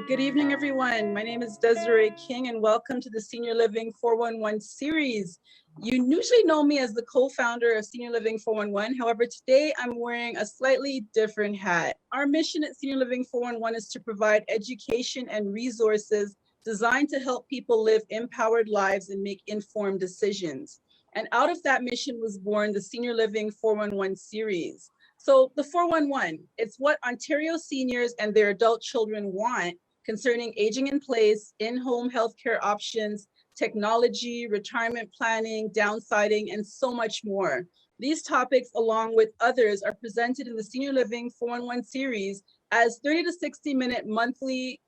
Good evening, everyone. My name is Desiree King, and welcome to the Senior Living 411 series. You usually know me as the co-founder of Senior Living 411. However, today I'm wearing a slightly different hat. Our mission at Senior Living 411 is to provide education and resources designed to help people live empowered lives and make informed decisions. And out of that mission was born the Senior Living 411 series. So the 411, it's what Ontario seniors and their adult children want concerning aging in place, in-home healthcare options, technology, retirement planning, downsizing, and so much more. These topics, along with others, are presented in the Senior Living 411 series as 30 to 60-minute monthly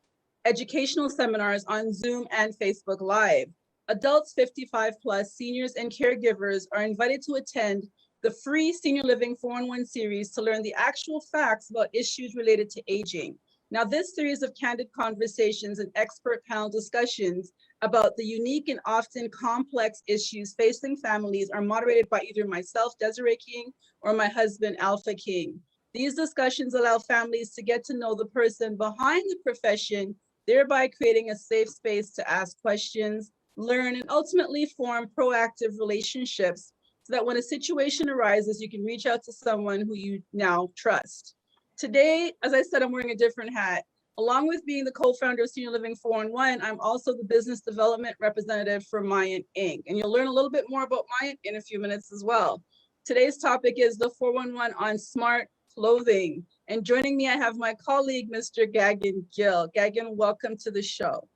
educational seminars on Zoom and Facebook Live. Adults 55 plus, seniors, and caregivers are invited to attend the free Senior Living 411 series to learn the actual facts about issues related to aging. Now, this series of candid conversations and expert panel discussions about the unique and often complex issues facing families are moderated by either myself, Desiree King, or my husband, Alpha King. These discussions allow families to get to know the person behind the profession, thereby creating a safe space to ask questions, learn, and ultimately form proactive relationships so that when a situation arises, you can reach out to someone who you now trust. Today, as I said, I'm wearing a different hat. Along with being the co-founder of Senior Living 411, I'm also the business development representative for Myant Inc. And you'll learn a little bit more about Myant in a few minutes as well. Today's topic is the 411 on smart clothing. And joining me, I have my colleague, Mr. Gagan Gill. Gagan, welcome to the show.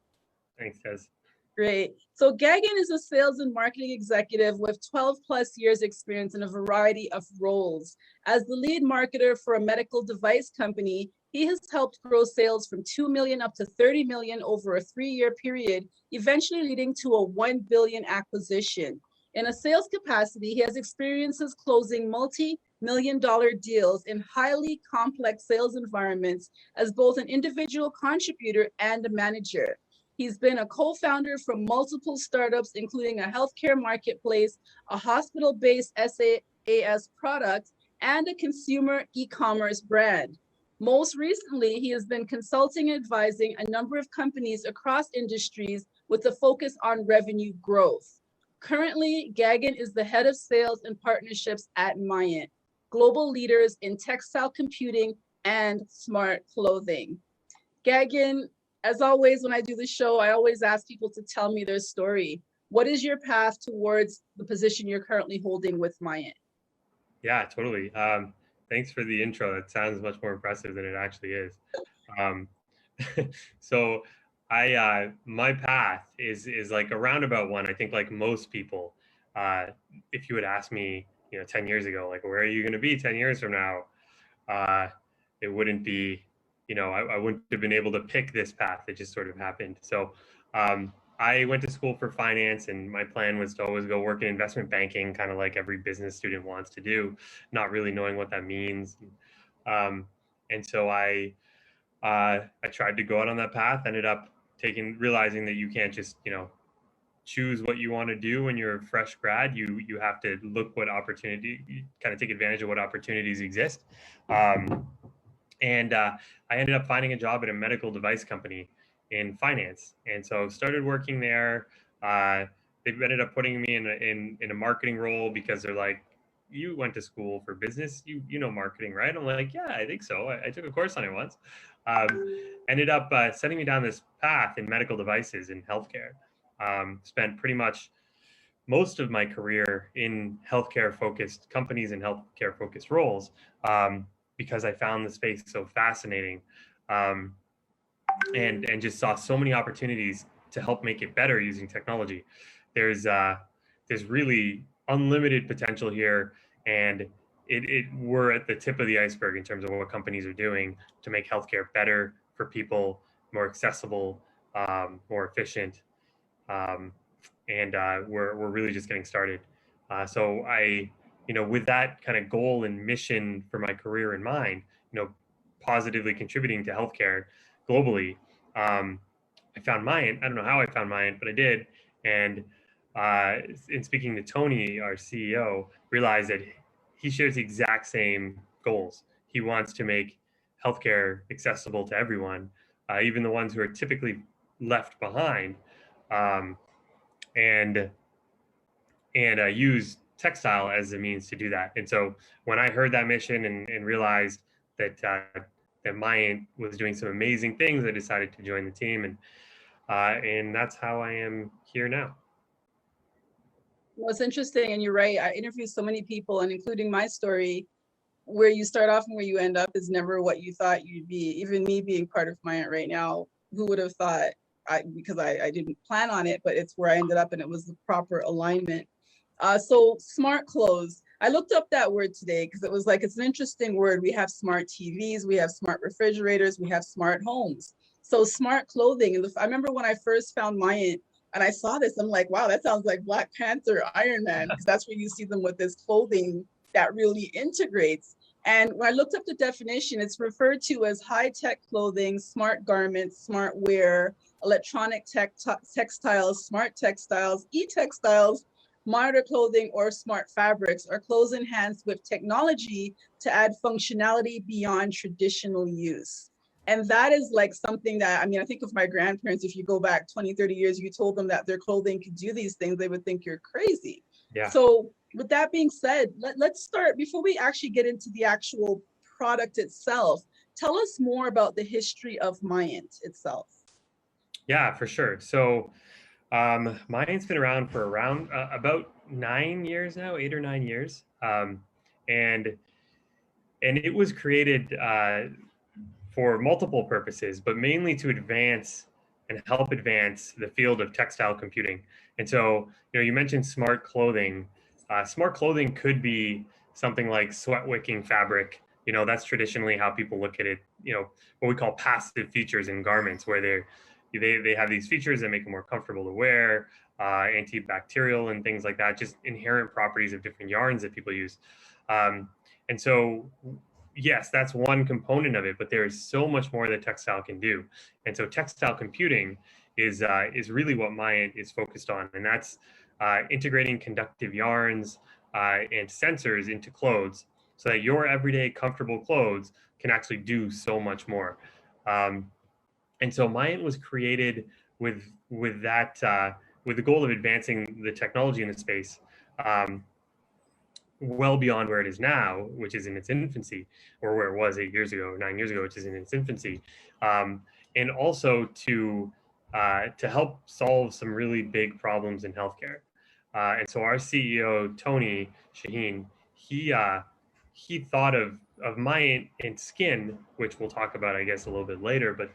Thanks, Des. Great. So Gagan is a sales and marketing executive with 12 plus years experience in a variety of roles. As the lead marketer for a medical device company, he has helped grow sales from 2 million up to 30 million over a 3-year period, eventually leading to a 1 billion acquisition. In a sales capacity, he has experiences closing multi-million-dollar deals in highly complex sales environments as both an individual contributor and a manager. He's been a co-founder from multiple startups, including a healthcare marketplace, a hospital-based SaaS product, and a consumer e-commerce brand. Most recently, he has been consulting and advising a number of companies across industries with a focus on revenue growth. Currently, Gagan is the head of sales and partnerships at Myant, global leaders in textile computing and smart clothing. Gagan, as always, when I do the show, I always ask people to tell me their story. What is your path towards the position you're currently holding with Myant? Yeah, totally. Thanks for the intro. That sounds much more impressive than it actually is. So my path is like a roundabout one. I think like most people, if you would ask me, 10 years ago, like, where are you going to be 10 years from now? It wouldn't be, I wouldn't have been able to pick this path. It just sort of happened. So I went to school for finance, and my plan was to always go work in investment banking, kind of like every business student wants to do, not really knowing what that means. And so I tried to go out on that path, ended up realizing that you can't just, choose what you want to do when you're a fresh grad. You have to look what opportunity, kind of take advantage of what opportunities exist. And I ended up finding a job at a medical device company in finance. And so started working there. They ended up putting me in a marketing role because they're like, you went to school for business, you know marketing, right? I'm like, yeah, I think so. I took a course on it once. Ended up sending me down this path in medical devices in healthcare. Spent pretty much most of my career in healthcare focused companies and healthcare focused roles. Because I found the space so fascinating, and just saw so many opportunities to help make it better using technology. There's really unlimited potential here, and we're at the tip of the iceberg in terms of what companies are doing to make healthcare better for people, more accessible, more efficient, and we're really just getting started. So I, with that kind of goal and mission for my career in mind, positively contributing to healthcare globally, I found Myant. I don't know how I found Myant, but I did. And in speaking to Tony, our CEO, realized that he shares the exact same goals. He wants to make healthcare accessible to everyone, even the ones who are typically left behind, um, and use textile as a means to do that. And so when I heard that mission and realized that that Myant was doing some amazing things, I decided to join the team, and that's how I am here now. Well, it's interesting, and you're right. I interviewed so many people, and including my story, where you start off and where you end up is never what you thought you'd be. Even me being part of Myant right now, who would have thought? Because I didn't plan on it, but it's where I ended up, and it was the proper alignment. So smart clothes. I looked up that word today because it was like, it's an interesting word. We have smart TVs, we have smart refrigerators, we have smart homes. So smart clothing. And I remember when I first found Myant and I saw this, I'm like, wow, that sounds like Black Panther, Iron Man, because that's where you see them with this clothing that really integrates. And when I looked up the definition, it's referred to as high-tech clothing, smart garments, smart wear, electronic textiles, smart textiles, e-textiles, modern clothing, or smart fabrics, are clothes enhanced with technology to add functionality beyond traditional use. And that is like something that, I mean, I think of my grandparents, if you go back 20, 30 years, you told them that their clothing could do these things, they would think you're crazy. Yeah. So with that being said, let's start, before we actually get into the actual product itself, tell us more about the history of Myant itself. Yeah, for sure. So Myant's been around for about 9 years now, 8 or 9 years, and it was created for multiple purposes, but mainly to advance and help advance the field of textile computing. And so, you mentioned smart clothing. Smart clothing could be something like sweat wicking fabric. That's traditionally how people look at it. What we call passive features in garments, where they have these features that make them more comfortable to wear, antibacterial and things like that, just inherent properties of different yarns that people use. And so, yes, that's one component of it, but there is so much more that textile can do. And so textile computing is really what Myant is focused on. And that's integrating conductive yarns and sensors into clothes so that your everyday comfortable clothes can actually do so much more. And so Myant was created with that with the goal of advancing the technology in the space well beyond where it is now, which is in its infancy, or where it was 8 years ago or 9 years ago, which is in its infancy, and also to help solve some really big problems in healthcare. And so our CEO Tony Shaheen, he thought of Myant and Skiin, which we'll talk about, I guess, a little bit later, but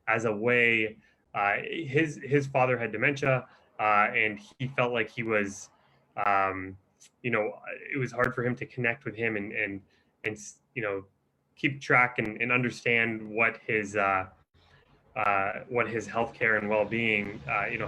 as a way, his father had dementia, and he felt like he was. It was hard for him to connect with him and keep track and understand what his healthcare and well-being,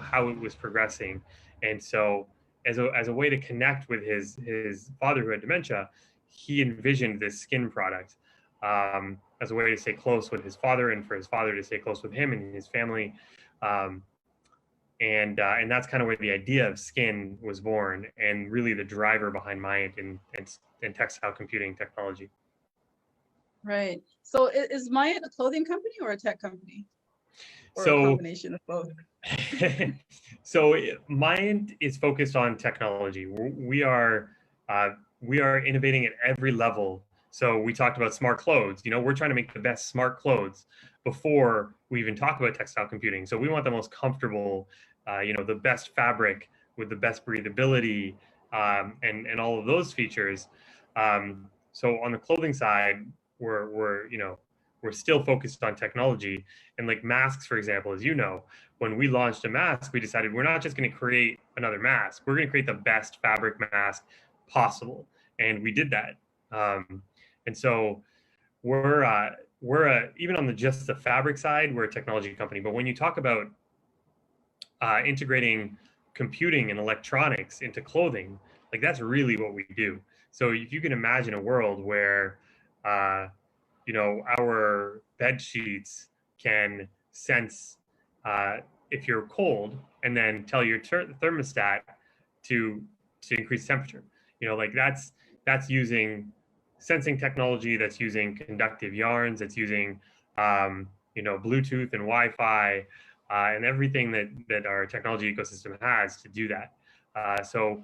how it was progressing. And so as a way to connect with his father who had dementia, he envisioned this Skiin product as a way to stay close with his father and for his father to stay close with him and his family. And that's kind of where the idea of Skiin was born, and really the driver behind Myant and textile computing technology. Right. So is Myant a clothing company or a tech company? Or So, a combination of both? So Myant is focused on technology. We are innovating at every level. So we talked about smart clothes. We're trying to make the best smart clothes before we even talk about textile computing. So we want the most comfortable, the best fabric with the best breathability, and all of those features. So on the clothing side, we're still focused on technology. And like masks, for example, as you know, when we launched a mask, we decided we're not just going to create another mask. We're going to create the best fabric mask possible, and we did that. And so we're even on just the fabric side, we're a technology company. But when you talk about integrating computing and electronics into clothing, like that's really what we do. So if you can imagine a world where our bed sheets can sense if you're cold and then tell your thermostat to increase temperature. Like that's using sensing technology, that's using conductive yarns, that's using Bluetooth and Wi-Fi and everything that our technology ecosystem has to do that. So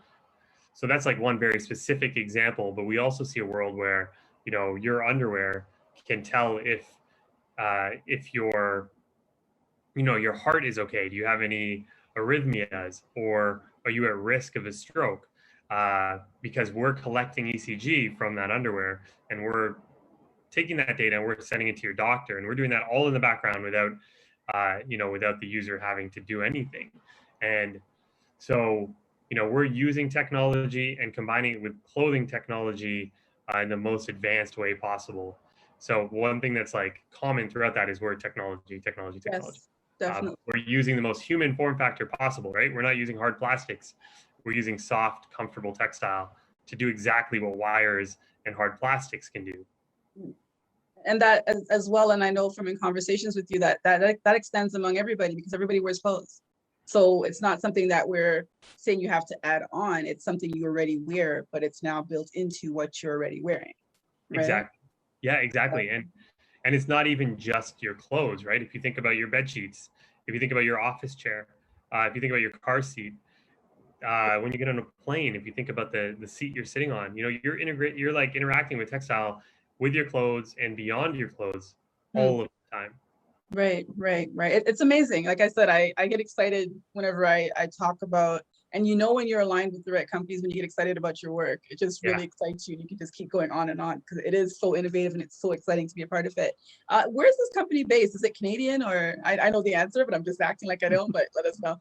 that's like one very specific example, but we also see a world where, your underwear can tell if your heart is okay. Do you have any arrhythmias, or are you at risk of a stroke? Because we're collecting ECG from that underwear, and we're taking that data and we're sending it to your doctor, and we're doing that all in the background without the user having to do anything. And so, we're using technology and combining it with clothing technology in the most advanced way possible. So one thing that's like common throughout that is word technology. Yes, definitely. We're using the most human form factor possible, right? We're not using hard plastics. We're using soft, comfortable textile to do exactly what wires and hard plastics can do. And that as well, and I know from in conversations with you that extends among everybody, because everybody wears clothes. So it's not something that we're saying you have to add on. It's something you already wear, but it's now built into what you're already wearing. Right? Exactly. Yeah, exactly. And it's not even just your clothes, right? If you think about your bed sheets, if you think about your office chair, if you think about your car seat, when you get on a plane, if you think about the seat you're sitting on, you're like interacting with textile with your clothes and beyond your clothes all of the time. Right. It's amazing. Like I said, I get excited whenever I talk about, and when you're aligned with the right companies, when you get excited about your work, it just really excites you. And you can just keep going on and on, because it is so innovative and it's so exciting to be a part of it. Where's this company based? Is it Canadian, or I know the answer, but I'm just acting like I don't, but let us know.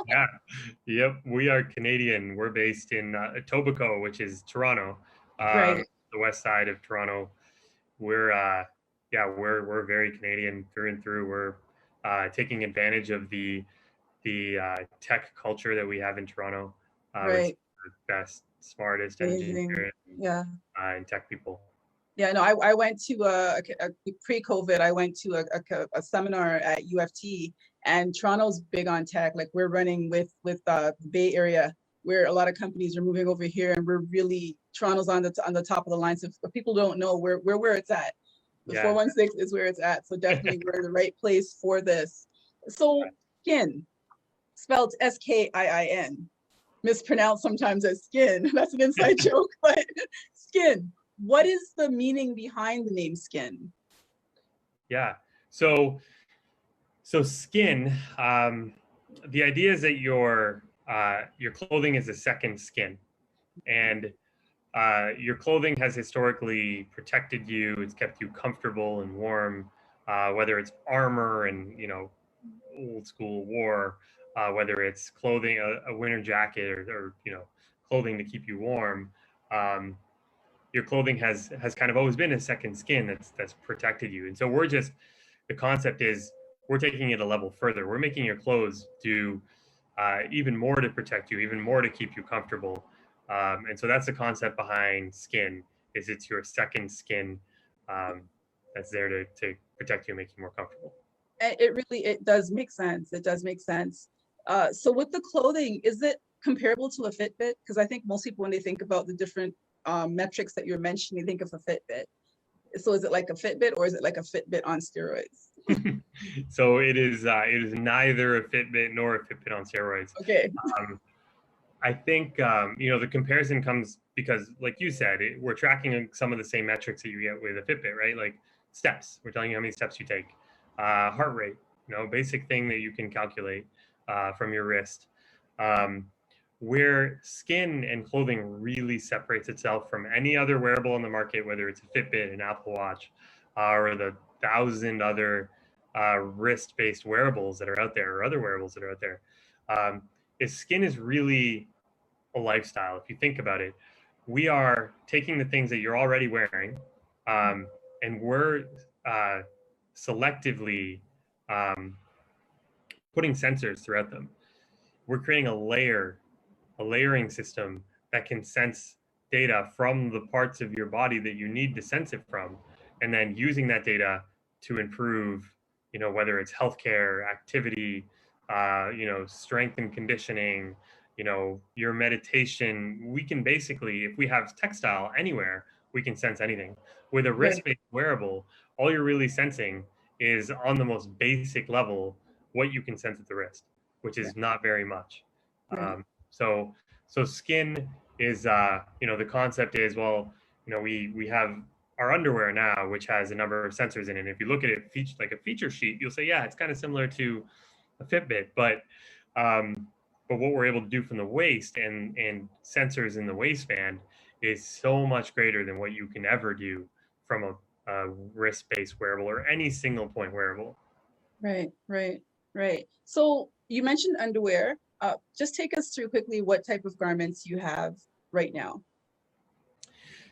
Yeah. Yep. We are Canadian. We're based in Etobicoke, which is Toronto, Right. the west side of Toronto. We're very Canadian through and through. We're taking advantage of the tech culture that we have in Toronto. With the best, smartest engineers and tech people. Yeah, no, I went to pre-COVID. I went to a seminar at UFT, and Toronto's big on tech. Like, we're running with the Bay Area, where a lot of companies are moving over here, and Toronto's on the top of the line. So if people don't know, where it's at. The 416 is where it's at. So definitely we're in the right place for this. So Skiin, spelled Skiin, mispronounced sometimes as skin. That's an inside joke, but Skiin. What is the meaning behind the name Skiin? Yeah. So skin, the idea is that your clothing is a second skin, and your clothing has historically protected you. It's kept you comfortable and warm, whether it's armor and old school war, whether it's clothing, a winter jacket, or clothing to keep you warm. Your clothing has kind of always been a second skin that's protected you. And so the concept is we're taking it a level further. We're making your clothes do even more to protect you, even more to keep you comfortable. And so that's the concept behind Skiin, is it's your second skin that's there to protect you and make you more comfortable. It does make sense. It does make sense. So with the clothing, is it comparable to a Fitbit? Because I think most people, when they think about the different metrics that you're mentioning, think of a Fitbit. So is it like a Fitbit, or is it like a Fitbit on steroids? So it is neither a Fitbit nor a Fitbit on steroids. Okay. I think the comparison comes because, like you said, we're tracking some of the same metrics that you get with a Fitbit, right? Like steps. We're telling you how many steps you take. Heart rate, basic thing that you can calculate from your wrist. Where skin and clothing really separates itself from any other wearable on the market, whether it's a Fitbit, an Apple Watch, or the 1,000 other wrist-based wearables that are out there, or other wearables that are out there, is Skiin is really a lifestyle. If you think about it, we are taking the things that you're already wearing, and we're selectively putting sensors throughout them. We're creating a layering system that can sense data from the parts of your body that you need to sense it from, and then using that data to improve, whether it's healthcare, activity, strength and conditioning, your meditation. We can basically, if we have textile anywhere, we can sense anything. With a wrist-based wearable, all you're really sensing is on the most basic level what you can sense at the wrist, which is not very much. Right. So Skiin is the concept is, well, we have our underwear now, which has a number of sensors in it. And if you look at it like a feature sheet, you'll say, yeah, it's kind of similar to a Fitbit, but what we're able to do from the waist and sensors in the waistband is so much greater than what you can ever do from a wrist-based wearable or any single point wearable. Right. So you mentioned underwear. Just take us through quickly what type of garments you have right now.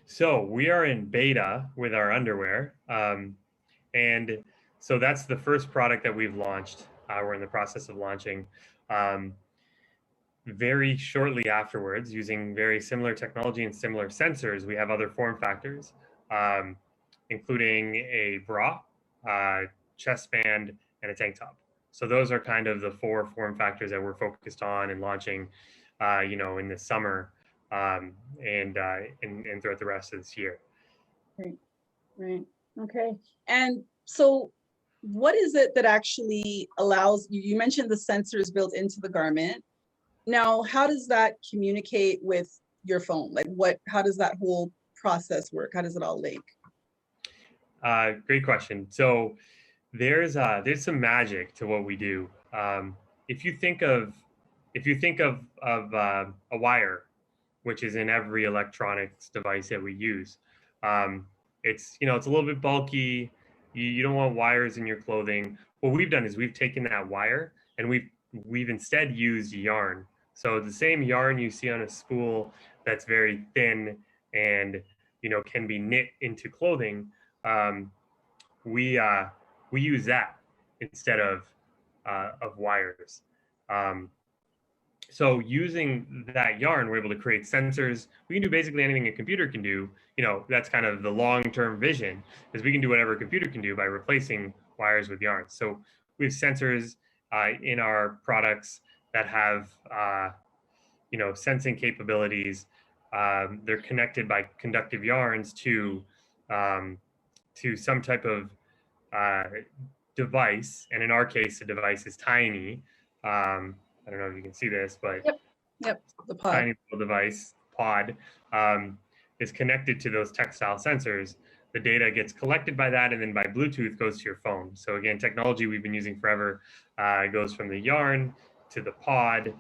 So we are in beta with our underwear. And so that's the first product that we've launched. We're in the process of launching. Very shortly afterwards, using very similar technology and similar sensors, we have other form factors, including a bra, chest band, and a tank top. So those are kind of the 4 form factors that we're focused on and launching, in the summer and throughout the rest of this year. Right. Okay. And so what is it that actually allows you mentioned the sensors built into the garment. Now, how does that communicate with your phone? Like how does that whole process work? How does it all link? Great question. So there's some magic to what we do. If you think of a wire, which is in every electronics device that we use, it's a little bit bulky. You don't want wires in your clothing. What we've done is we've taken that wire and we've instead used yarn. So the same yarn you see on a spool that's very thin and can be knit into clothing. We use that instead of wires. So using that yarn, we're able to create sensors. We can do basically anything a computer can do. That's kind of the long-term vision, is we can do whatever a computer can do by replacing wires with yarn. So we have sensors in our products that have sensing capabilities. They're connected by conductive yarns to some type of device, and in our case, the device is tiny. I don't know if you can see this, but Yep, the pod. Tiny little device, pod, is connected to those textile sensors. The data gets collected by that, and then by Bluetooth goes to your phone. So again, technology we've been using forever goes from the yarn to the pod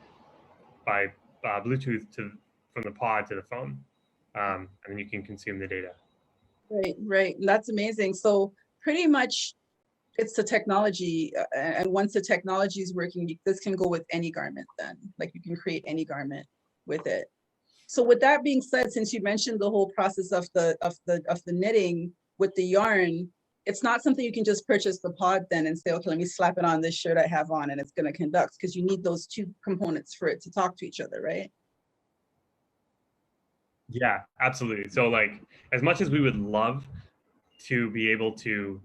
by Bluetooth from the pod to the phone, and then you can consume the data. Right. That's amazing. So pretty much it's the technology, and once the technology is working, this can go with any garment then, like you can create any garment with it. So with that being said, since you mentioned the whole process of the knitting with the yarn, it's not something you can just purchase the pod then and say, okay, let me slap it on this shirt I have on and it's going to conduct, because you need those 2 components for it to talk to each other, right? Yeah, absolutely. So like, as much as we would love to be able to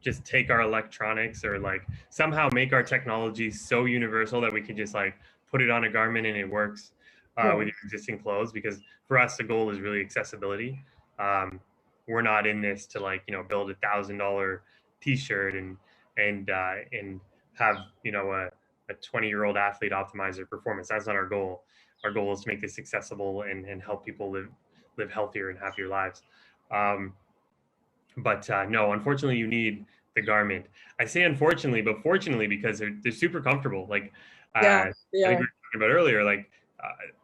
just take our electronics or like somehow make our technology so universal that we can just like put it on a garment and it works with your existing clothes, because for us the goal is really accessibility. We're not in this to like build $1,000 t-shirt and have a 20-year-old athlete optimize their performance. That's not our goal. Our goal is to make this accessible and help people live healthier and happier lives. But no, unfortunately, you need the garment. I say unfortunately, but fortunately, because they're super comfortable. Like I think we were talking about earlier, like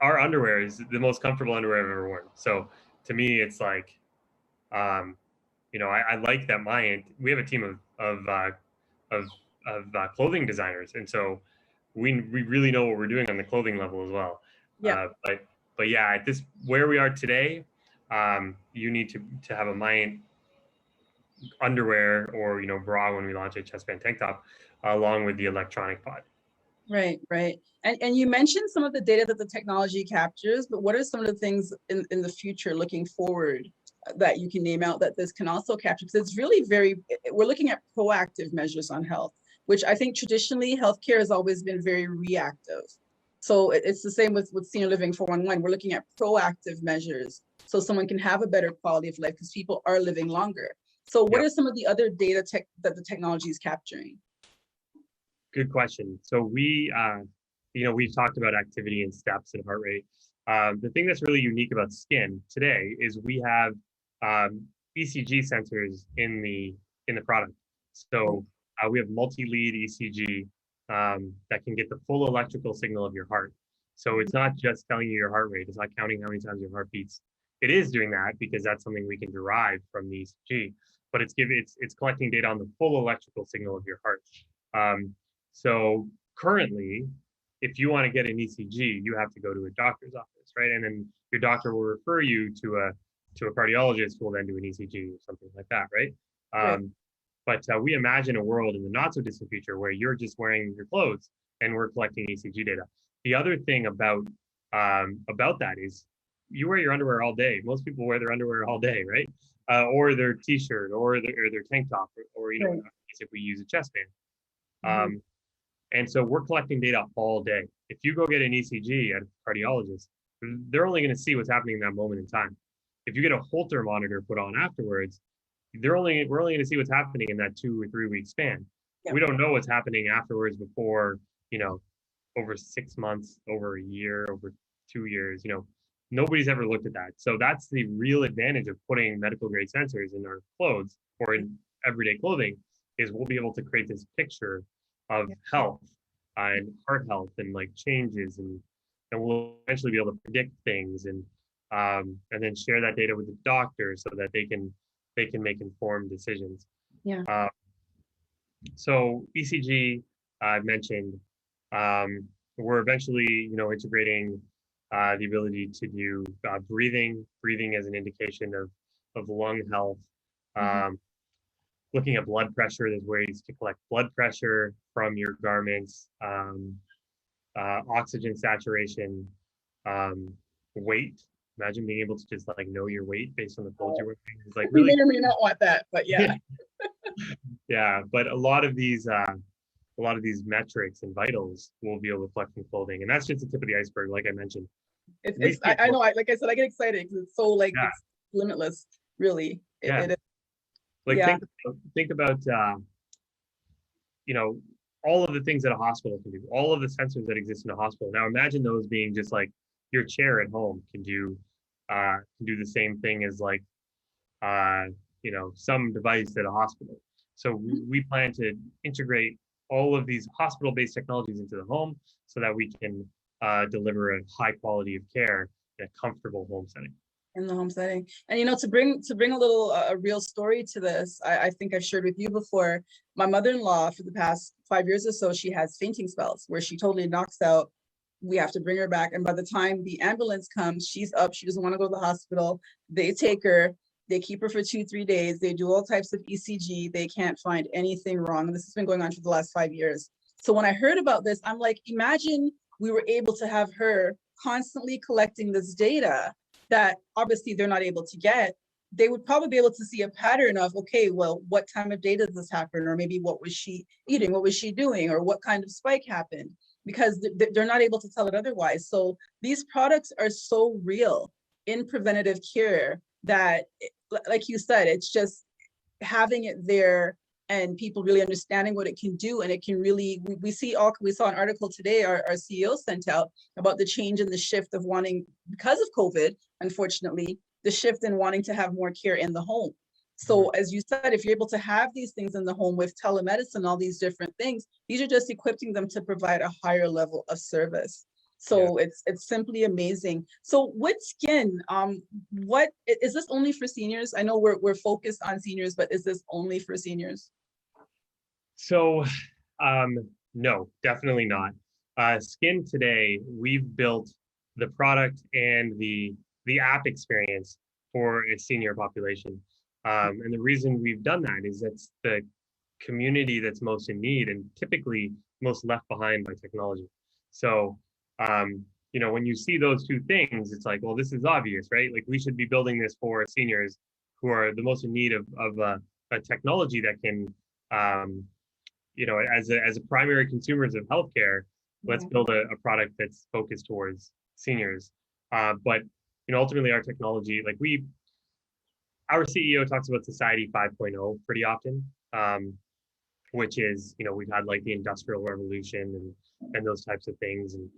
our underwear is the most comfortable underwear I've ever worn. So to me, it's like, I like that Myant. We have a team of clothing designers, and so we really know what we're doing on the clothing level as well. Yeah. But yeah, at this where we are today, you need to have a Myant underwear or bra when we launch a chest band tank top, along with the electronic pod. Right. And you mentioned some of the data that the technology captures, but what are some of the things in the future looking forward that you can name out that this can also capture? Because it's really we're looking at proactive measures on health, which I think traditionally healthcare has always been very reactive. So it's the same with Senior Living 411. We're looking at proactive measures so someone can have a better quality of life, because people are living longer. So what Yep. are some of the other data that the technology is capturing? Good question. So we've talked about activity and steps and heart rate. The thing that's really unique about Skiin today is we have ECG sensors in the product. So we have multi-lead ECG that can get the full electrical signal of your heart. So it's not just telling you your heart rate. It's not counting how many times your heart beats. It is doing that because that's something we can derive from the ECG, but it's collecting data on the full electrical signal of your heart. So currently, if you want to get an ECG, you have to go to a doctor's office, right? And then your doctor will refer you to a cardiologist who will then do an ECG or something like that, right? Right. But we imagine a world in the not so distant future where you're just wearing your clothes and we're collecting ECG data. The other thing about that is you wear your underwear all day. Most people wear their underwear all day, right? Or their t-shirt or their tank top, or Right. if we use a chest band. Mhm. And so we're collecting data all day. If you go get an ECG at a cardiologist, they're only going to see what's happening in that moment in time. If you get a Holter monitor put on afterwards, we're only going to see what's happening in that 2 or 3 week span. Yeah. We don't know what's happening afterwards before, over 6 months, over a year, over 2 years. Nobody's ever looked at that. So that's the real advantage of putting medical grade sensors in our clothes or in everyday clothing, is we'll be able to create this picture of Yeah. health and heart health and like changes, and we'll eventually be able to predict things and then share that data with the doctor so that they can make informed decisions. Yeah. So ECG, I've mentioned, we're eventually integrating the ability to do breathing as an indication of lung health. Mhm. Looking at blood pressure, there's ways to collect blood pressure from your garments, oxygen saturation, weight. Imagine being able to just like know your weight based on the clothes you're wearing. It's like We really may or may not want that, but yeah. yeah. But a lot of these metrics and vitals will be able to collect from clothing, and that's just the tip of the iceberg. Like I mentioned, we see it. I know, like I said, I get excited because it's so like Yeah, it's limitless, really. yeah. It is. Like Yeah. think about you know, all of the things that a hospital can do, all of the sensors that exist in a hospital. Now imagine those being just like your chair at home can do the same thing as like some device at a hospital. So we plan to integrate all of these hospital-based technologies into the home so that we can deliver a high quality of care in a comfortable home setting. In the home setting. And to bring a little a real story to this, I think I've shared with you before. My mother-in-law, for the past 5 years or so, she has fainting spells where she totally knocks out. We have to bring her back, and by the time the ambulance comes, she's up. She doesn't want to go to the hospital. They take her. They keep her for 2-3 days. They do all types of ECG. They can't find anything wrong. And this has been going on for the last 5 years. So when I heard about this, I'm like, imagine we were able to have her constantly collecting this data that obviously they're not able to get. They would probably be able to see a pattern of, okay, well, what time of day does this happen? Or maybe what was she eating? What was she doing? Or what kind of spike happened? Because they're not able to tell it otherwise. So these products are so real in preventative care that, like you said, it's just having it there and people really understanding what it can do. And it can really, we saw an article today, our CEO sent out about the change in the shift of wanting, because of COVID, unfortunately, the shift in wanting to have more care in the home. So as you said, if you're able to have these things in the home with telemedicine, all these different things, these are just equipping them to provide a higher level of service. So Yeah. it's simply amazing. So with Skiin, what is this only for seniors? I know we're focused on seniors, but is this only for seniors? So no, definitely not. Skiin today, we've built the product and the app experience for a senior population. And the reason we've done that is that's the community that's most in need and typically most left behind by technology. So, when you see those two things, it's like, well, this is obvious, right? Like we should be building this for seniors who are the most in need of a technology that can, as a primary consumers of healthcare, let's build a product that's focused towards seniors. But ultimately, our technology, like our CEO talks about Society 5.0 pretty often, which is, we've had like the Industrial Revolution and those types of things, and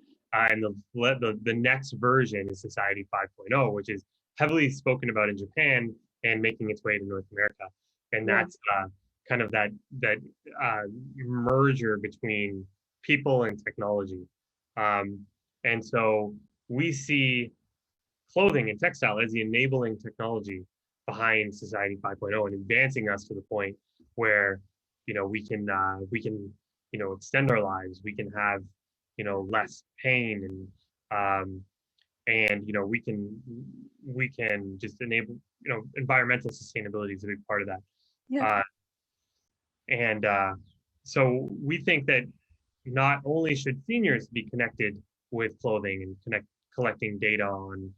the next version is Society 5.0, which is heavily spoken about in Japan and making its way to North America, and that's kind of that merger between people and technology, and so we see clothing and textile as the enabling technology behind Society 5.0 and advancing us to the point where we can extend our lives, we can have less pain, and we can just enable environmental sustainability is a big part of that. Yeah. And so we think that not only should seniors be connected with clothing and collecting data on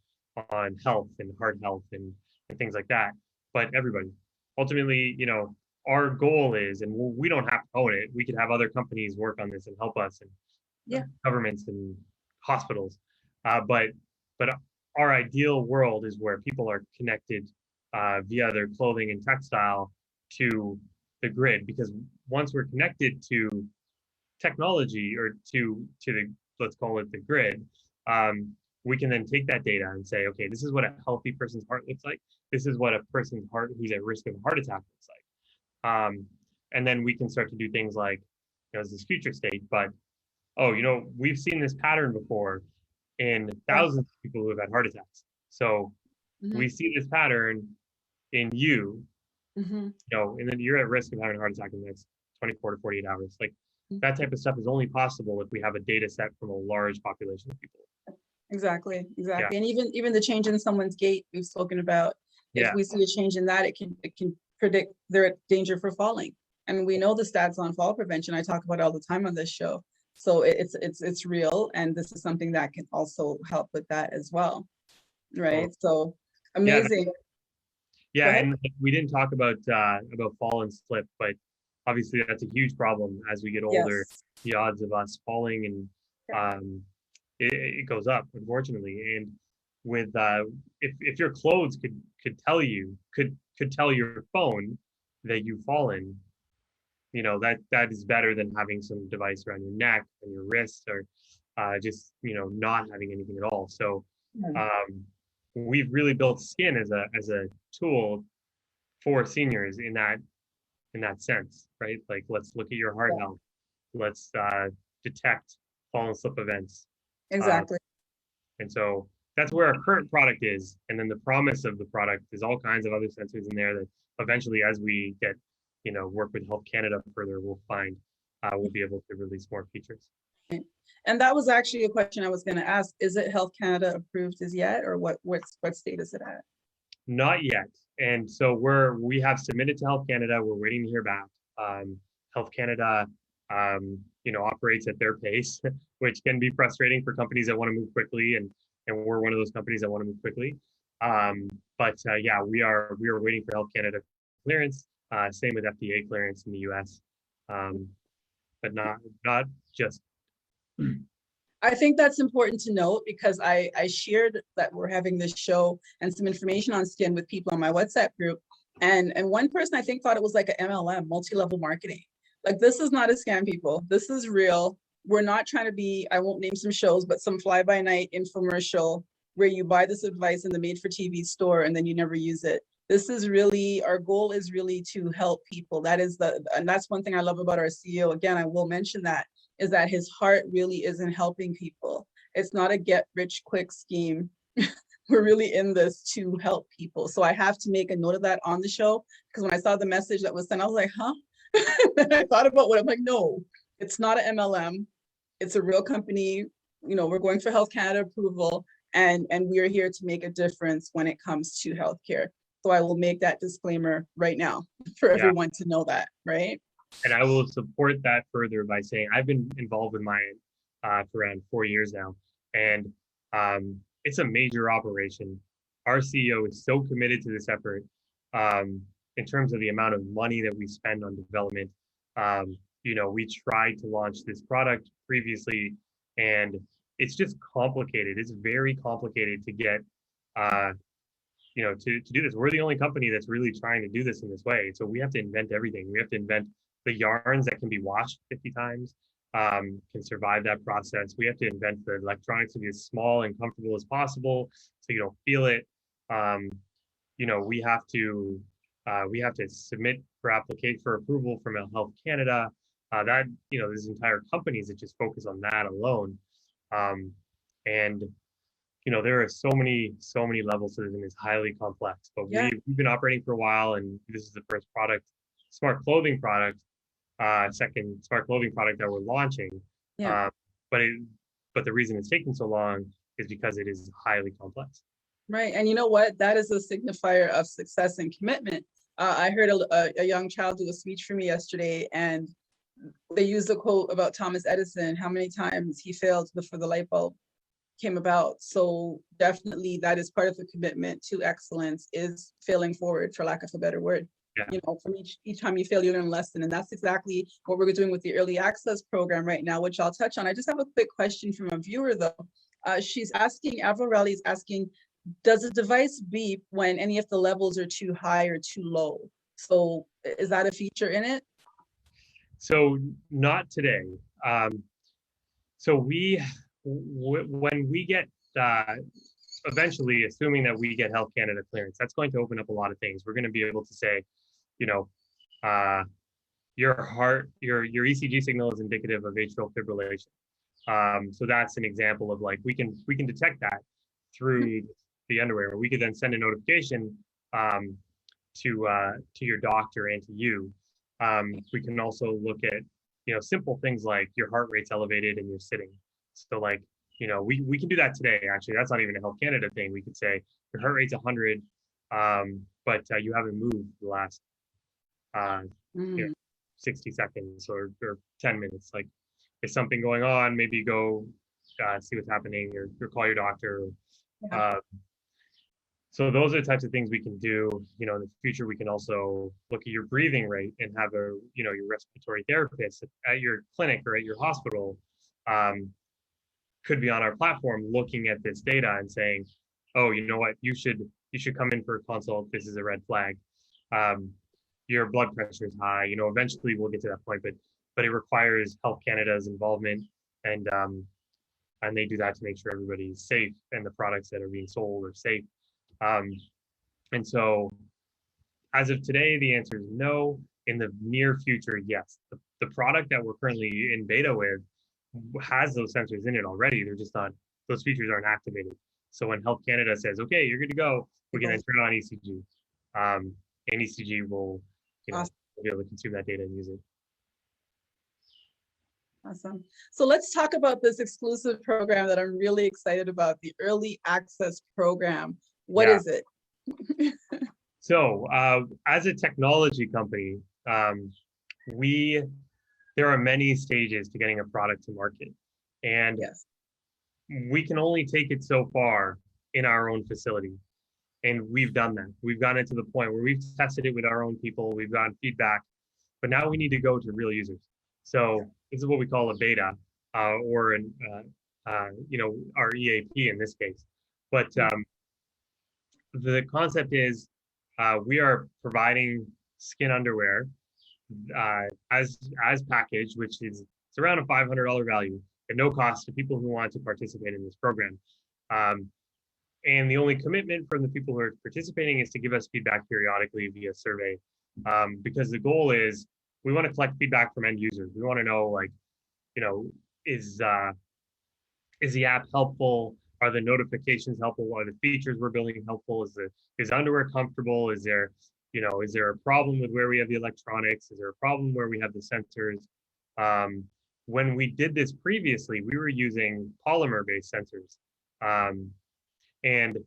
health and heart health and things like that, but everybody. Ultimately, our goal is, and we don't have to own it, we could have other companies work on this and help us, and governments and hospitals, but our ideal world is where people are connected via their clothing and textile to the grid, because once we're connected to technology or to the, let's call it the grid, we can then take that data and say, okay, this is what a healthy person's heart looks like. This is what a person's heart who's at risk of a heart attack looks like. And then we can start to do things like, as this future state, but, we've seen this pattern before in thousands of people who have had heart attacks. So we see this pattern in you, and then you're at risk of having a heart attack in the next 24 to 48 hours. Like that type of stuff is only possible if we have a data set from a large population of people. Exactly. And even the change in someone's gait we've spoken about. If we see a change in that, it can predict their danger for falling. I mean, we know the stats on fall prevention. I talk about it all the time on this show. So it's real, and this is something that can also help with that as well, right? So amazing. And we didn't talk about fall and slip, but obviously that's a huge problem as we get older. The odds of us falling and it goes up, unfortunately. And with if your clothes could tell your phone that you've fallen, that is better than having some device around your neck and your wrist, or just not having anything at all. So we've really built Skiin as a tool for seniors in that sense, right? Like, let's look at your heart health, let's detect fall and slip events. Exactly. And so that's where our current product is. And then the promise of the product is all kinds of other sensors in there that eventually, as we get, work with Health Canada further, we'll be able to release more features. And that was actually a question I was going to ask. Is it Health Canada approved as yet, or what state is it at? Not yet. And so we have submitted to Health Canada. We're waiting to hear back. Health Canada, operates at their pace, which can be frustrating for companies that want to move quickly, and we're one of those companies that want to move quickly. But we are waiting for Health Canada clearance. Same with FDA clearance in the US, but not just. I think that's important to note, because I shared that we're having this show and some information on Skiin with people on my WhatsApp group. And one person I think thought it was like an MLM, multi-level marketing. Like, this is not a scam, people. This is real. We're not trying to be, I won't name some shows, but some fly-by-night infomercial where you buy this advice in the made-for-TV store and then you never use it. This is really, our goal is really to help people. And that's one thing I love about our CEO. Again, I will mention that, is that his heart really is in helping people. It's not a get-rich-quick scheme. We're really in this to help people. So I have to make a note of that on the show, because when I saw the message that was sent, I was like, huh? And I thought about what I'm like, no, it's not an MLM. It's a real company. We're going for Health Canada approval, and we are here to make a difference when it comes to healthcare. So I will make that disclaimer right now for everyone to know that, right? And I will support that further by saying I've been involved with Myant for around 4 years now, and it's a major operation. Our CEO is so committed to this effort. In terms of the amount of money that we spend on development, we tried to launch this product previously, and it's just complicated. It's very complicated to get, to do this. We're the only company that's really trying to do this in this way. So we have to invent everything. We have to invent the yarns that can be washed 50 times, can survive that process. We have to invent the electronics to be as small and comfortable as possible, so you don't feel it. We have to submit for application for approval from Health Canada. There's entire companies that just focus on that alone. And there are so many levels to this, and it's highly complex. But Yeah. we've been operating for a while, and this is the first smart clothing product, second smart clothing product that we're launching. Yeah. But the reason it's taking so long is because it is highly complex. Right. And you know what? That is a signifier of success and commitment. I heard a young child do a speech for me yesterday, and they used a quote about Thomas Edison, how many times he failed before the light bulb came about. So definitely that is part of the commitment to excellence, is failing forward, for lack of a better word. Yeah. From each time you fail, you learn a lesson. And that's exactly what we're doing with the early access program right now, which I'll touch on. I just have a quick question from a viewer though. She's asking, Avril is asking, does the device beep when any of the levels are too high or too low? So is that a feature in it? So not today. So when we get eventually, assuming that we get Health Canada clearance, that's going to open up a lot of things. We're going to be able to say, your heart, your ECG signal is indicative of atrial fibrillation. So that's an example of like we can detect that through the underwear. We could then send a notification to your doctor and to you. We can also look at simple things like your heart rate's elevated and you're sitting. So like we can do that today. Actually, that's not even a Health Canada thing. We could say your heart rate's 100, but you haven't moved the last 60 seconds or 10 minutes. Like, is something going on? Maybe go see what's happening, or call your doctor. Yeah. So those are the types of things we can do. In the future, we can also look at your breathing rate and have your respiratory therapist at your clinic or at your hospital could be on our platform looking at this data and saying, oh, you know what, you should come in for a consult. This is a red flag. Your blood pressure is high. Eventually we'll get to that point, but it requires Health Canada's involvement, and they do that to make sure everybody's safe and the products that are being sold are safe. And so as of today, the answer is no. In the near future, yes. The product that we're currently in beta with has those sensors in it already. They're just not, those features aren't activated. So when Health Canada says, okay, you're good to go, we can then turn on ECG. And ECG will, Awesome. be able to consume that data and use it. Awesome. So let's talk about this exclusive program that I'm really excited about, the early access program. What is it? So as a technology company, there are many stages to getting a product to market. And we can only take it so far in our own facility. And we've done that. We've gotten it to the point where we've tested it with our own people. We've gotten feedback, but now we need to go to real users. So this is what we call a beta, or our EAP in this case. But the concept is we are providing Skiin underwear as packaged, which is it's around a $500 value at no cost to people who want to participate in this program. And the only commitment from the people who are participating is to give us feedback periodically via survey, because the goal is we want to collect feedback from end users. We want to know, like, is the app helpful? Are the notifications helpful? Are the features we're building helpful? Is underwear comfortable? Is there a problem with where we have the electronics? Is there a problem where we have the sensors? When we did this previously, we were using polymer-based sensors. And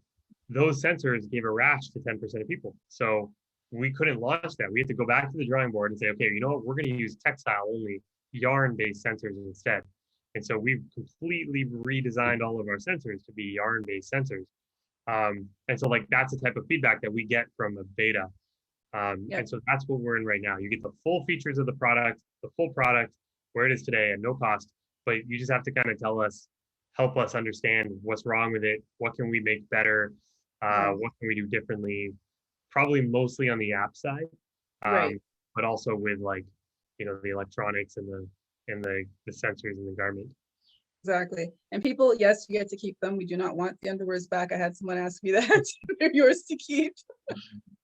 those sensors gave a rash to 10% of people. So we couldn't launch that. We had to go back to the drawing board and say, okay, you know what? We're going to use textile-only yarn-based sensors instead. And so we've completely redesigned all of our sensors to be yarn-based sensors. And so like that's the type of feedback that we get from a beta. And so that's what we're in right now. You get the full features of the product, the full product, where it is today at no cost, but you just have to kind of help us understand what's wrong with it, what can we make better, Right. What can we do differently? Probably mostly on the app side, Right. but also with like, the electronics and the sensors in the garment. Exactly. And people, yes, you get to keep them. We do not want the underwears back. I had someone ask me that. They're yours to keep.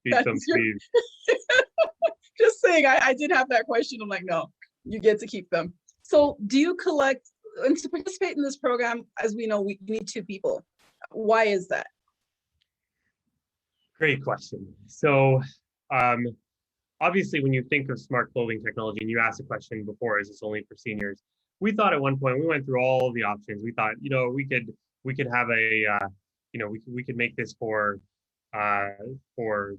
Keep That them, is your, please. just saying, I did have that question. I'm like, no, you get to keep them. So do you collect, and to participate in this program, as we know, we need 2 people. Why is that? Great question. So, um, obviously, when you think of smart clothing technology, and you asked the question before, is this only for seniors? We thought at one point, we went through all the options. We thought, we could have we could make this uh, for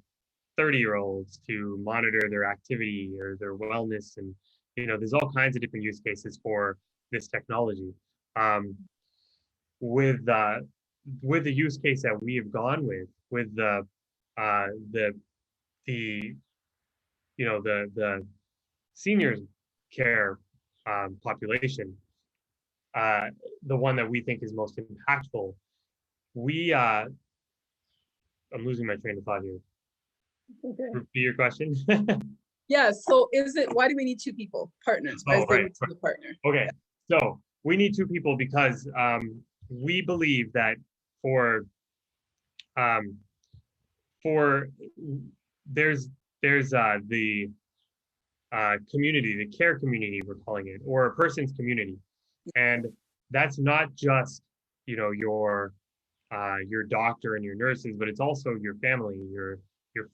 30-year-olds to monitor their activity or their wellness, and there's all kinds of different use cases for this technology. Um, with with the use case that we have gone with uh, the the the seniors care population, uh, the one that we think is most impactful. We I'm losing my train of thought here. Okay. Repeat your question. Yeah. So why do we need 2 people, partners? Why Oh, is there right. need to be a partner? Okay. So we need 2 people because we believe that for um, for there's the community, the care community, we're calling it, or a person's community, and that's not just your doctor and your nurses, but it's also your family, your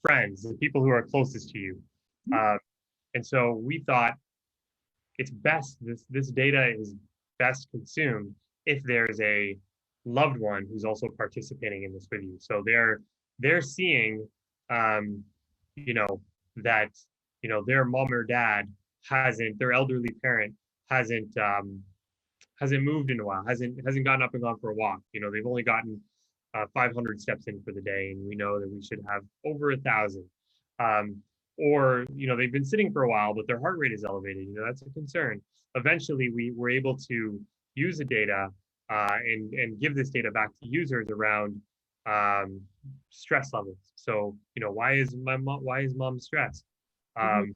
friends, the people who are closest to you. Uh, and so we thought it's best this data is best consumed if there's a loved one who's also participating in this with you. So they're seeing um, you know that their mom or dad hasn't their elderly parent hasn't moved in a while, hasn't gotten up and gone for a walk. They've only gotten 500 steps in for the day, and we know that we should have over 1,000. Um, or they've been sitting for a while, but their heart rate is elevated. That's a concern. Eventually, we were able to use the data and give this data back to users around um, stress levels. So why is mom stressed? Mhm.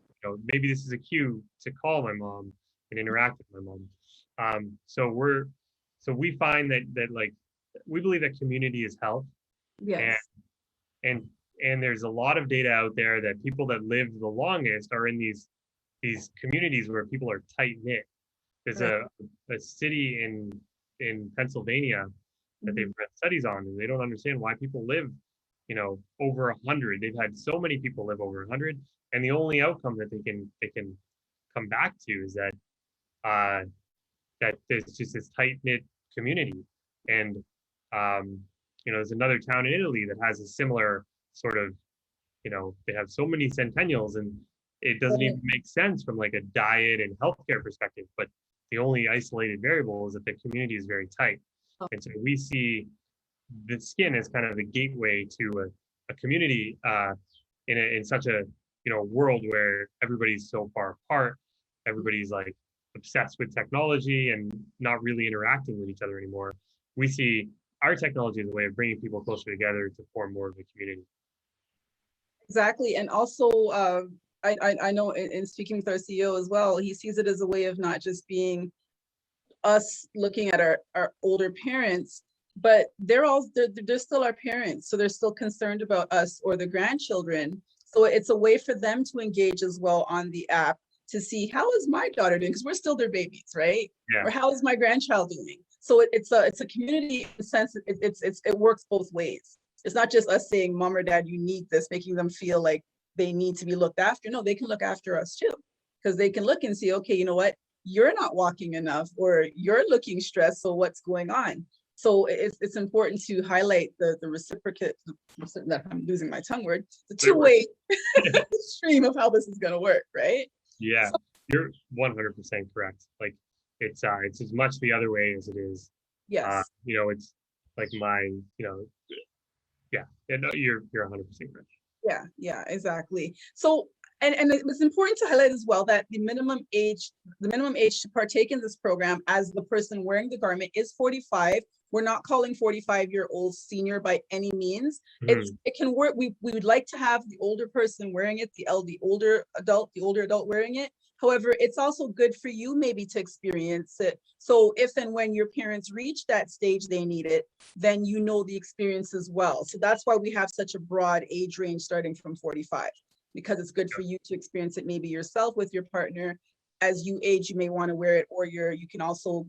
Maybe this is a cue to call my mom and interact with my mom. So we find that like we believe that community is health, and Yes. and and there's a lot of data out there that people that live the longest are in these communities where people are tight knit. There's Right. a city in Pennsylvania that they've Mhm. read studies on, and they don't understand why people live, over 100. They've had so many people live over 100, and the only outcome that they can come back to is uh, that there's just this tight knit community. And there's another town in Italy that has a similar sort of, they have so many centennials, and it doesn't Right. even make sense from like a diet and healthcare perspective. But the only isolated variable is that the community is very tight. Oh. And so we see the Skiin as kind of a gateway to a community in such a world where everybody's so far apart. Everybody's like obsessed with technology and not really interacting with each other anymore. We see our technology as a way of bringing people closer together to form more of a community. Exactly. And also, I know in speaking with our CEO as well, he sees it as a way of not just being us looking at our older parents, but they're still our parents. So they're still concerned about us or the grandchildren. So it's a way for them to engage as well on the app to see how is my daughter doing, because we're still their babies, right? Yeah. Or how is my grandchild doing? So it's a community sense. It works both ways. It's not just us saying, mom or dad, you need this, making them feel like they need to be looked after. No, they can look after us too, because they can look and see, okay, you know what? You're not walking enough, or you're looking stressed. So what's going on? So it's important to highlight the reciprocate, that I'm losing my tongue word, the two-way stream of how this is going to work, right? Yeah, So, you're 100% correct. Like it's as much the other way as it is. yes. It's like yeah, no, you're 100% correct. Yeah, exactly. So, and it's important to highlight as well that the minimum age to partake in this program as the person wearing the garment is 45. We're not calling 45-year-old senior by any means. Mhm. It can work. We would like to have the older person wearing it, the older adult wearing it. However, it's also good for you maybe to experience it. So if and when your parents reach that stage they need it, then you know the experience as well. So that's why we have such a broad age range starting from 45, because it's good for you to experience it maybe yourself with your partner. As you age, you may want to wear it, or you can also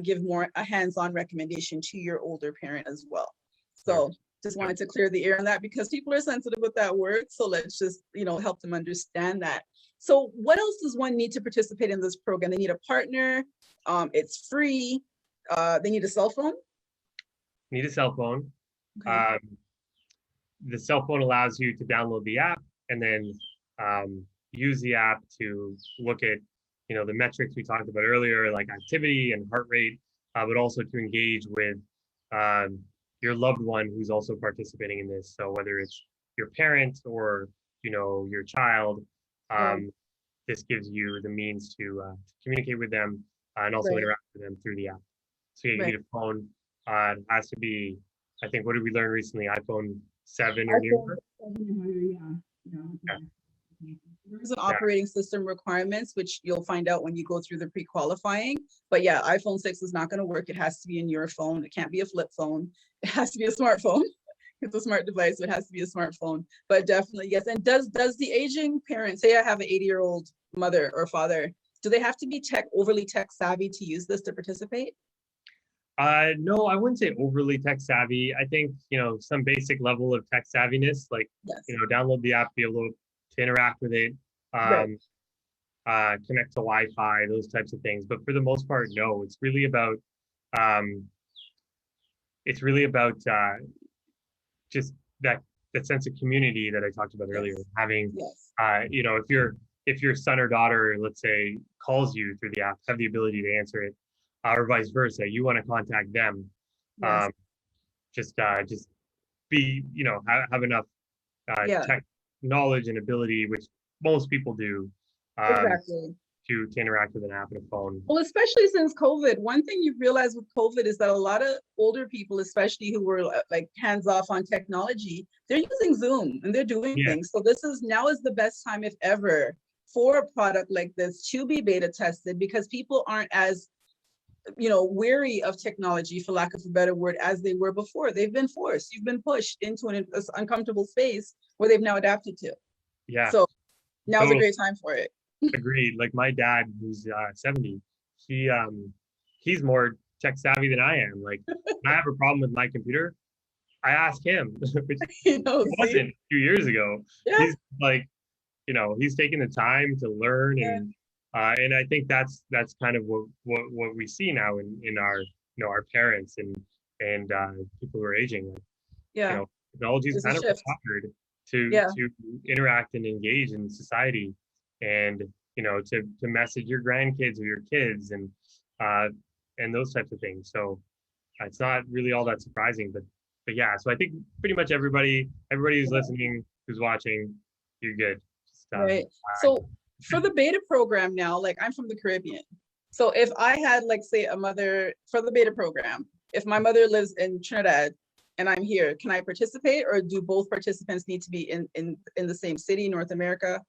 give more a hands-on recommendation to your older parent as well. So just wanted to clear the air on that because people are sensitive with that word. So let's just, help them understand that. So what else does one need to participate in this program? They need a partner. It's free. They need a cell phone. Need a cell phone. Okay. The cell phone allows you to download the app and then use the app to look at, the metrics we talked about earlier, like activity and heart rate, but also to engage with your loved one who's also participating in this. So whether it's your parent or, your child, this gives you the means to communicate with them and also interact with them through the app. So you need a phone. It has to be, I think, what did we learn recently? iPhone 7 or newer? There's an operating system requirements, which you'll find out when you go through the pre-qualifying. But yeah, iPhone 6 is not going to work. It has to be in your phone. It can't be a flip phone. It has to be a smartphone. It's a smart device, so it has to be a smartphone. But definitely, yes. And does the aging parent, say I have an 80-year-old mother or father, do they have to be overly tech savvy to use this to participate? No, I wouldn't say overly tech savvy. I think, some basic level of tech savviness, like, download the app, be able to interact with it, connect to Wi-Fi, those types of things. But for the most part, no, it's really about just that sense of community that I talked about earlier. Having, if your son or daughter, let's say, calls you through the app, have the ability to answer it, or vice versa. You want to contact them. Just be, have enough tech knowledge and ability, which most people do, to interact with an app and a phone. Well, especially since COVID, one thing you've realized with COVID is that a lot of older people, especially who were like hands off on technology, they're using Zoom and they're doing things. So now is the best time, if ever, for a product like this to be beta tested, because people aren't as weary of technology, for lack of a better word, as they were before. They've been forced. You've been pushed into an uncomfortable space where they've now adapted to. Yeah. So now's a great time for it. Agreed. Like my dad, who's 70, he's more tech savvy than I am. Like, I have a problem with my computer, I ask him, which wasn't a few years ago. He's like, he's taking the time to learn, and I think that's kind of what we see now in our our parents and people who are aging. Technology is kind of required to interact and engage in society, and to message your grandkids or your kids and those types of things. So it's not really all that surprising, but yeah. So I think pretty much everybody who's listening, who's watching, you're good. Right. So for the beta program now, like I'm from the Caribbean. So if I had, like, say, a mother for the beta program, if my mother lives in Trinidad and I'm here, can I participate, or do both participants need to be in the same city, North America?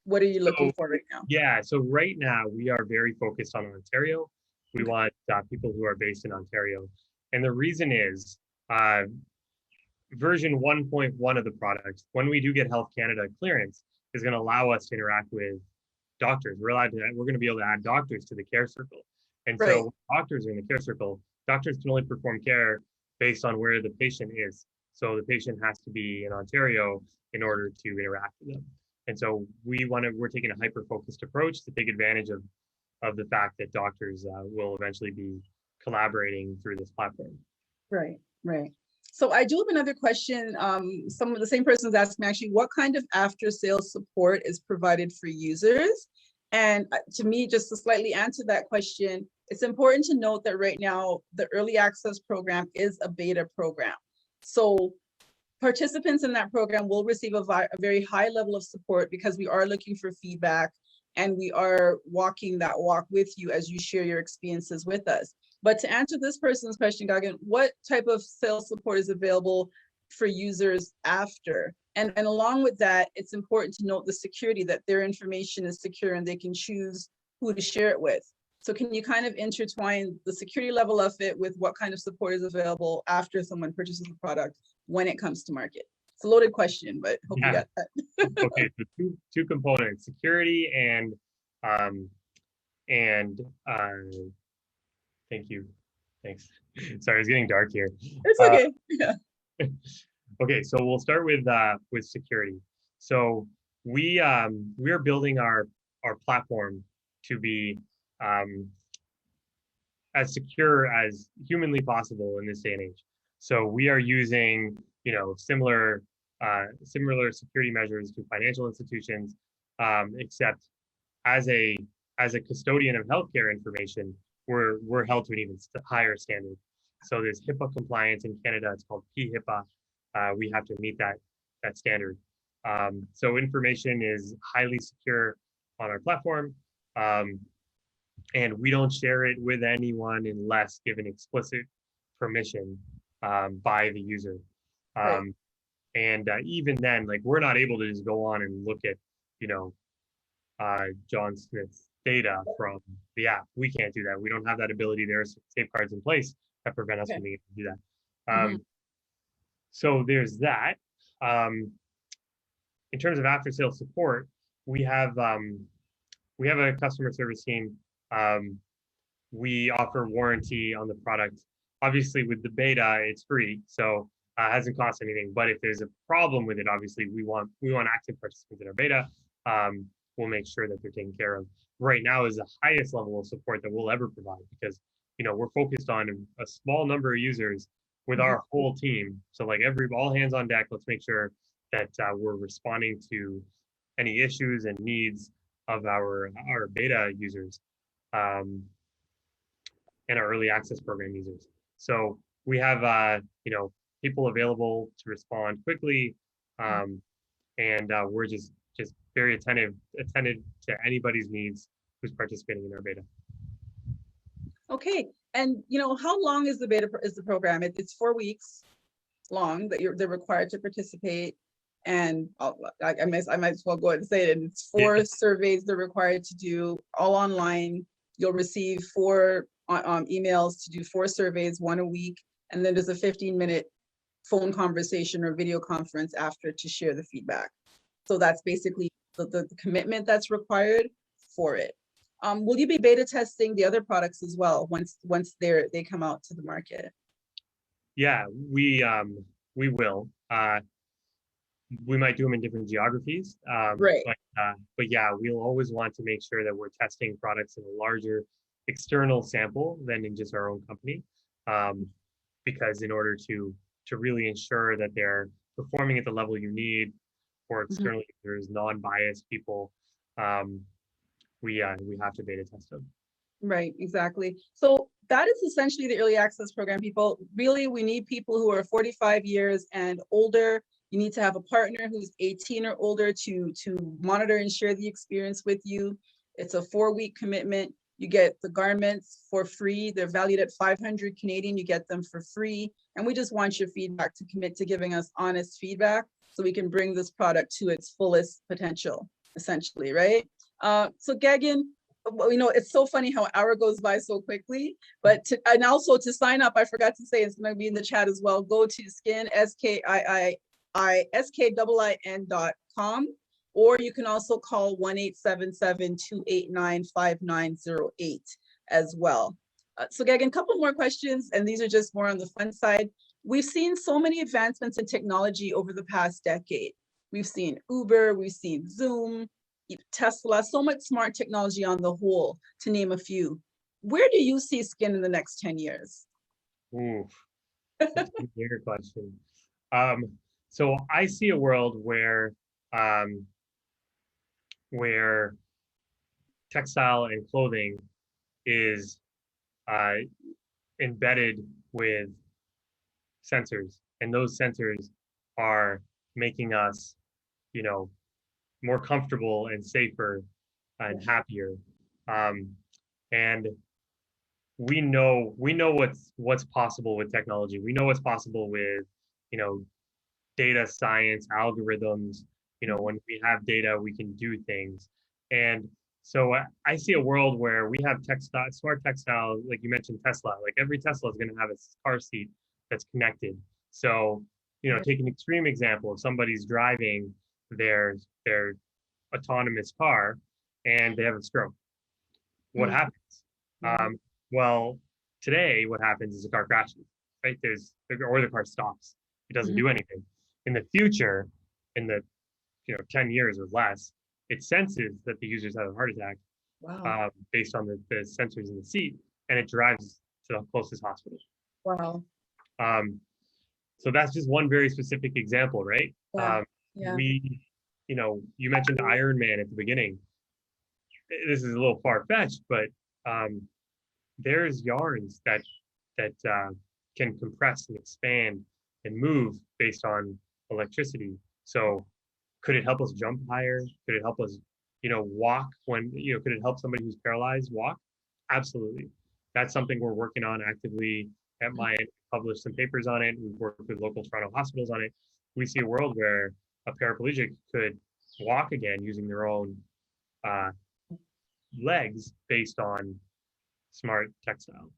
What are you looking for right now? Yeah, so right now we are very focused on Ontario. We want people who are based in Ontario. And the reason is version 1.1 of the product, when we do get Health Canada clearance, is going to allow us to interact with doctors. We're going to be able to add doctors to the care circle. And so when doctors are in the care circle, doctors can only perform care based on where the patient is. So the patient has to be in Ontario in order to interact with them. And so we're taking a hyper-focused approach to take advantage of the fact that doctors will eventually be collaborating through this platform. Right. So I do have another question. Some of the same person is asking me, actually, what kind of after-sales support is provided for users? And to me, just to slightly answer that question, it's important to note that right now, the early access program is a beta program. So participants in that program will receive a very high level of support, because we are looking for feedback and we are walking that walk with you as you share your experiences with us. But to answer this person's question, Gagan, what type of sales support is available for users after? And along with that, it's important to note the security, that their information is secure and they can choose who to share it with. So can you kind of intertwine the security level of it with what kind of support is available after someone purchases the product when it comes to market? It's a loaded question, but hope you got that. Okay, so two components: security and um, and thank you, thanks. Sorry, it's getting dark here. It's okay. Yeah. Okay, so we'll start with security. So we are building our platform to be as secure as humanly possible in this day and age. So we are using, similar security measures to financial institutions, except as a custodian of healthcare information, we're held to an even higher standard. So there's HIPAA compliance in Canada. It's called PHIPAA. We have to meet that standard. So information is highly secure on our platform. And we don't share it with anyone unless given explicit permission by the user. Right. And even then, like, we're not able to just go on and look at, John Smith's data from the app. We can't do that. We don't have that ability. There are safeguards in place that prevent us from being able to do that. So there's that. In terms of after sales support, we have a customer service team. We offer warranty on the product. Obviously, with the beta, it's free, so it hasn't cost anything. But if there's a problem with it, obviously, we want active participants in our beta. We'll make sure that they're taken care of. Right now is the highest level of support that we'll ever provide, because we're focused on a small number of users with our whole team. So like all hands on deck. Let's make sure that we're responding to any issues and needs of our beta users. And our early access program users. So we have people available to respond quickly, and we're just very attentive to anybody's needs who's participating in our beta. Okay, and how long is the program? It's 4 weeks long that they're required to participate, and I might as well go ahead and say it. And it's 4 surveys they're required to do, all online. You'll receive 4 emails to do 4 surveys, 1 a week, and then there's a 15-minute phone conversation or video conference after to share the feedback. So that's basically the commitment that's required for it. Will you be beta testing the other products as well once they come out to the market? Yeah, we will. We might do them in different geographies, right? But yeah, we'll always want to make sure that we're testing products in a larger external sample than in just our own company, because in order to really ensure that they're performing at the level you need for external users, non-biased people, we have to beta test them. Right, exactly. So that is essentially the early access program, people. Really, we need people who are 45 years and older. You need to have a partner who's 18 or older to monitor and share the experience with you. It's a 4-week commitment. You get the garments for free. They're valued at 500 Canadian. You get them for free. And we just want your feedback, to commit to giving us honest feedback so we can bring this product to its fullest potential, essentially, right? So Gagan, it's so funny how an hour goes by so quickly, and also to sign up, I forgot to say, it's going to be in the chat as well. Go to Skiin, Skiin.com, or you can also call 1-877-289-5908 as well. So Gagan, a couple more questions, and these are just more on the fun side. We've seen so many advancements in technology over the past decade. We've seen Uber, we've seen Zoom, Tesla, so much smart technology on the whole, to name a few. Where do you see Skiin in the next 10 years? Ooh, that's a bigger question. So I see a world where textile and clothing is embedded with sensors, and those sensors are making us, more comfortable and safer and happier. And we know what's possible with technology. We know what's possible with, you know, data science, algorithms. You know, when we have data, we can do things. And so I see a world where we have textile, smart textile, like you mentioned Tesla. Like every Tesla is going to have a car seat that's connected. So, you know, take an extreme example. If somebody's driving their autonomous car and they have a stroke, what happens? Um, well, today what happens is the car crashes, right? Or the car stops. It doesn't do anything. In the future, in the 10 years or less, it senses that the user's had a heart attack Wow. based on the sensors in the seat, and it drives to the closest hospital. Wow. Um, so that's just one very specific example, right? Yeah. Yeah. You mentioned Iron Man at the beginning. This is a little far fetched, but there's yarns that can compress and expand and move based on electricity. So could it help us jump higher? Could it help us, walk could it help somebody who's paralyzed walk? Absolutely. That's something we're working on actively at Myant. Published some papers on it. We've worked with local Toronto hospitals on it. We see a world where a paraplegic could walk again using their own legs based on smart textile.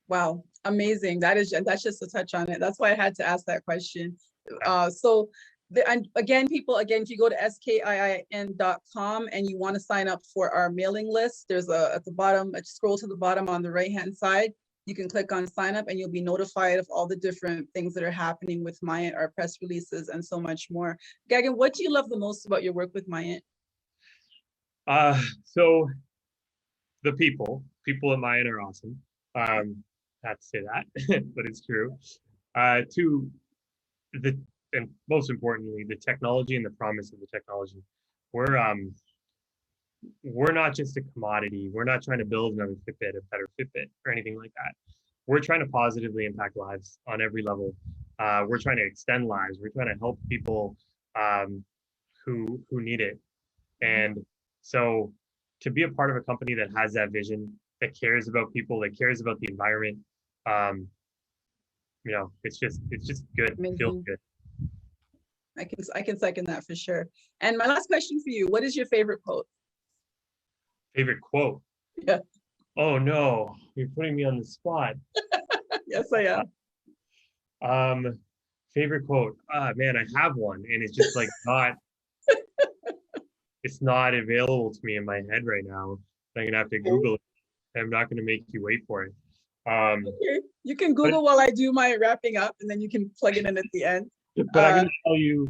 Wow, amazing. That's just a touch on it. That's why I had to ask that question. And again, if you go to skiin.com and you want to sign up for our mailing list, there's at the bottom, scroll to the bottom on the right-hand side, you can click on sign up and you'll be notified of all the different things that are happening with Myant, our press releases, and so much more. Gagan, what do you love the most about your work with Myant? So the people at Mayan are awesome. I have to say that, but it's true. And most importantly, the technology and the promise of the technology. We're not just a commodity. We're not trying to build another Fitbit, a better Fitbit, or anything like that. We're trying to positively impact lives on every level. We're trying to extend lives. We're trying to help people who need it. And so to be a part of a company that has that vision, that cares about people, that cares about the environment, it's just good. It feels good. I can second that for sure. And my last question for you, what is your favorite quote? Favorite quote? Yeah. Oh no, you're putting me on the spot. Yes, I am. Favorite quote? Man, I have one, and it's just like not. It's not available to me in my head right now. I'm gonna have to Google it. I'm not gonna make you wait for it. Okay. You can Google while I do my wrapping up, and then you can plug it in at the end. But I'm gonna tell you,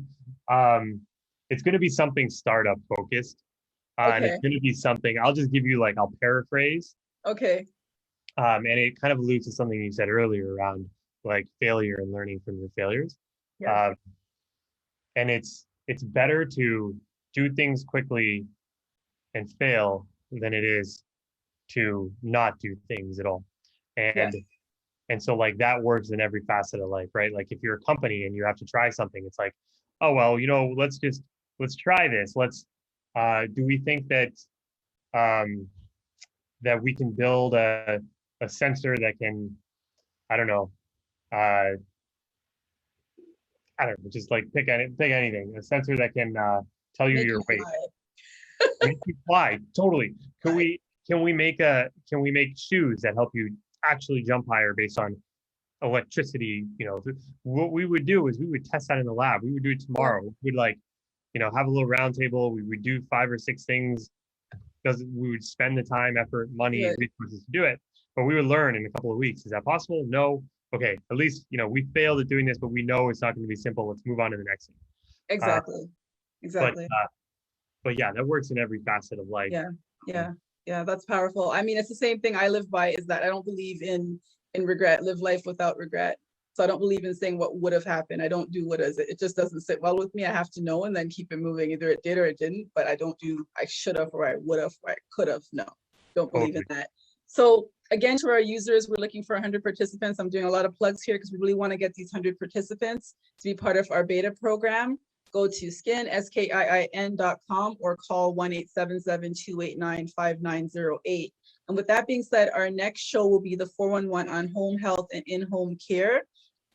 it's gonna be something startup focused. And it's gonna be something. I'll just give you I'll paraphrase. Okay. And it kind of alludes to something you said earlier around failure and learning from your failures. Yeah. And it's better to do things quickly and fail than it is to not do things at all. And so that works in every facet of life, right? Like if you're a company and you have to try something, it's like, oh well, let's try this. Do we think that that we can build a sensor that can, I don't know, just pick anything, a sensor that can tell you your weight. Make you fly, totally. Can we make shoes that help you actually jump higher based on electricity? What we would do is we would test that in the lab. We would do it tomorrow. We would have a little round table. We would do 5 or 6 things because we would spend the time, effort, money, and resources to do it. But we would learn in a couple of weeks. Is that possible? No. Okay. At least, we failed at doing this, but we know it's not going to be simple. Let's move on to the next thing. Exactly. But yeah, that works in every facet of life. Yeah. That's powerful. I mean, it's the same thing I live by, is that I don't believe in regret. Live life without regret. So I don't believe in saying what would have happened. I don't do what is. It just doesn't sit well with me. I have to know and then keep it moving. Either it did or it didn't, but I don't do I should have or I would have or I could have. No, don't believe in that. So again, to our users, we're looking for 100 participants. I'm doing a lot of plugs here because we really want to get these 100 participants to be part of our beta program. go to Skiin, Skiin.com, or call 1-877-289-5908. And with that being said, our next show will be the 411 on home health and in-home care.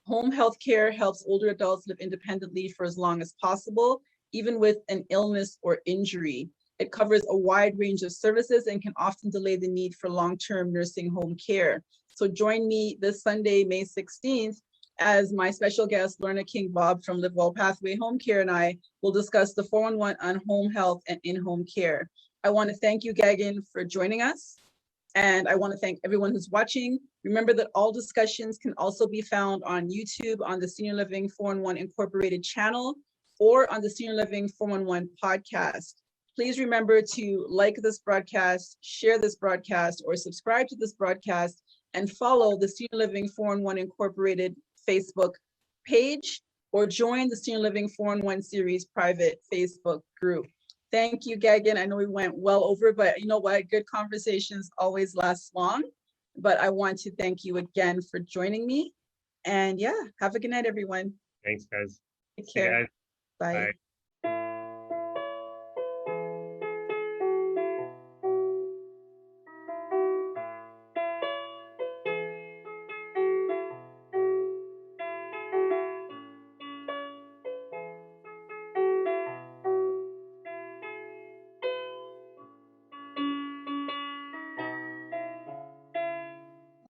Home health care helps older adults live independently for as long as possible, even with an illness or injury. It covers a wide range of services and can often delay the need for long-term nursing home care. So join me this Sunday, May 16th, as my special guest, Lorna King Bob from Live Well Pathway Home Care, and I will discuss the 411 on home health and in-home care. I want to thank you, Gagan, for joining us. And I want to thank everyone who's watching. Remember that all discussions can also be found on YouTube on the Senior Living 411 Incorporated channel or on the Senior Living 411 podcast. Please remember to like this broadcast, share this broadcast, or subscribe to this broadcast, and follow the Senior Living 411 Incorporated Facebook page, or join the Senior Living 411 series private Facebook group. Thank you, Gagan. I know we went well over, but you know what? Good conversations always last long. But I want to thank you again for joining me. And yeah, have a good night, everyone. Thanks, guys. Take care. Guys. Bye. Bye.